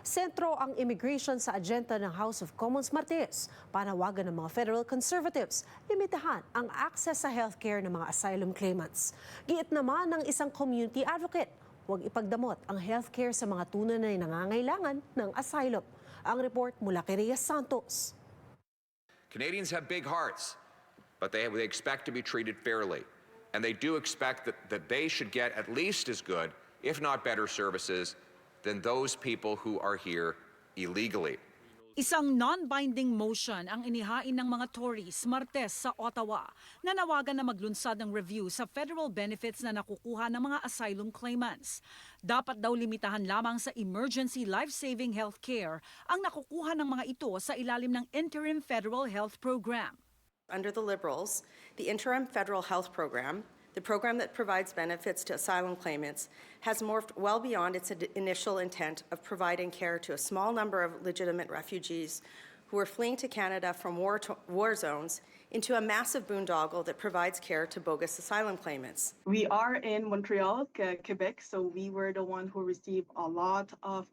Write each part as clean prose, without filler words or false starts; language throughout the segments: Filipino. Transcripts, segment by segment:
Sentro ang immigration sa agenda ng House of Commons Martes. Panawagan ng mga federal conservatives, limitahan ang access sa healthcare ng mga asylum claimants. Giit naman ng isang community advocate, huwag ipagdamot ang healthcare sa mga tunay na nangangailangan ng asylum. Ang report mula kay Reyes Santos. Canadians have big hearts, but they expect to be treated fairly. And they do expect that they should get at least as good, if not better services than those people who are here illegally. Isang non-binding motion ang inihain ng mga Tories Martes sa Ottawa na nawagan na maglunsad ng review sa federal benefits na nakukuha ng mga asylum claimants. Dapat daw limitahan lamang sa emergency life-saving health care ang nakukuha ng mga ito sa ilalim ng Interim Federal Health Program. Under the Liberals, the Interim Federal Health Program, the program that provides benefits to asylum claimants, has morphed well beyond its initial intent of providing care to a small number of legitimate refugees who are fleeing to Canada from war zones into a massive boondoggle that provides care to bogus asylum claimants. We are in Montreal, Quebec, so we were the one who received a lot of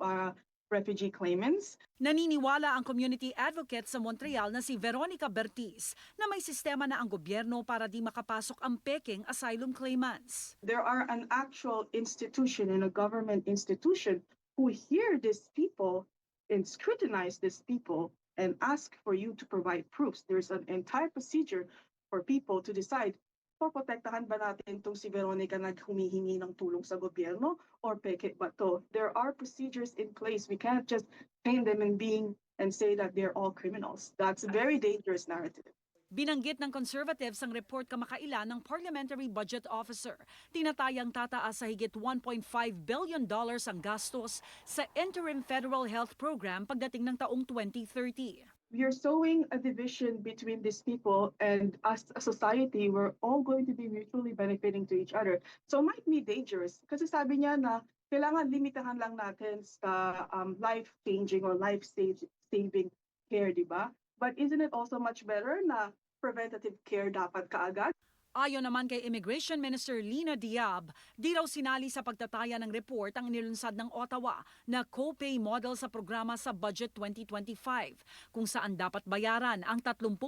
refugee claimants. Naniniwala ang community advocate sa Montreal na si Veronica Bertiz na may sistema na ang gobyerno para di makapasok ang peking asylum claimants. There are an actual institution and a government institution who hear these people and scrutinize these people and ask for you to provide proofs. There's an entire procedure for people to decide, poprotektahan ba natin itong si Veronica na humihingi ng tulong sa gobyerno or peke ba to? There are procedures in place. We can't just paint them and say that they're all criminals. That's a very dangerous narrative. Binanggit ng conservatives ang report kamakailan ng Parliamentary Budget Officer. Tinatayang tataas sa higit $1.5 billion ang gastos sa Interim Federal Health Program pagdating ng taong 2030. We are sowing a division between these people, and as a society, we're all going to be mutually benefiting to each other. So it might be dangerous kasi sabi niya na kailangan limitahan lang natin sa life-changing or life-saving care, di ba? But isn't it also much better na preventative care dapat kaagad? Ayon naman kay Immigration Minister Lina Diab, di raw sinali sa pagtataya ng report ang inilunsad ng Ottawa na co-pay model sa programa sa Budget 2025, kung saan dapat bayaran ang 30%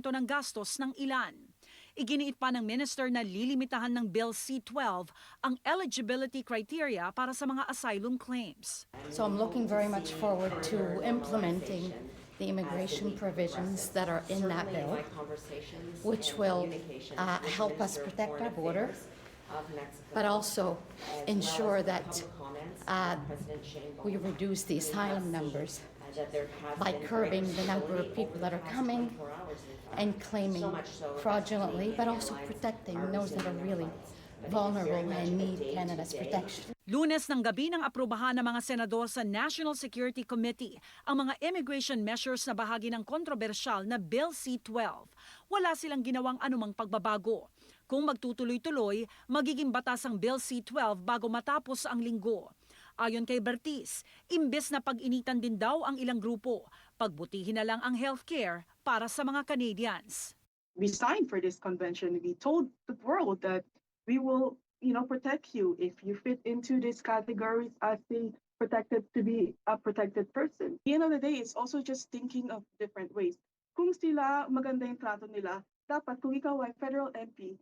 ng gastos ng ilan. Iginiit pa ng minister na lilimitahan ng Bill C-12 ang eligibility criteria para sa mga asylum claims. So I'm looking very much forward to implementing the immigration provisions that are in that bill, which will help us protect our border, but also ensure that we reduce the asylum numbers by curbing the number of people that are coming and claiming fraudulently, but also protecting those that are really vulnerable and need Canada's protection. Lunes ng gabi nang aprubahan ng mga senador sa National Security Committee ang mga immigration measures na bahagi ng kontrobersyal na Bill C-12. Wala silang ginawang anumang pagbabago. Kung magtutuloy-tuloy, magiging batas ang Bill C-12 bago matapos ang linggo. Ayon kay Bertiz, imbes na pag-initan din daw ang ilang grupo, pagbutihin na lang ang healthcare para sa mga Canadians. We signed for this convention. We told the world that we will protect you if you fit into these categories as the protected to be a protected person. At the end of the day, it's also just thinking of different ways. Kung sila maganda yung trato nila, dapat kung ikaw ay federal MP,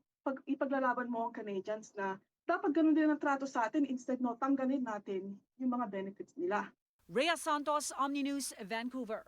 ipaglalaban mo ang Canadians na dapat ganun din ang trato sa atin, instead tanggalin natin yung mga benefits nila. Rhea Santos, Omni News, Vancouver.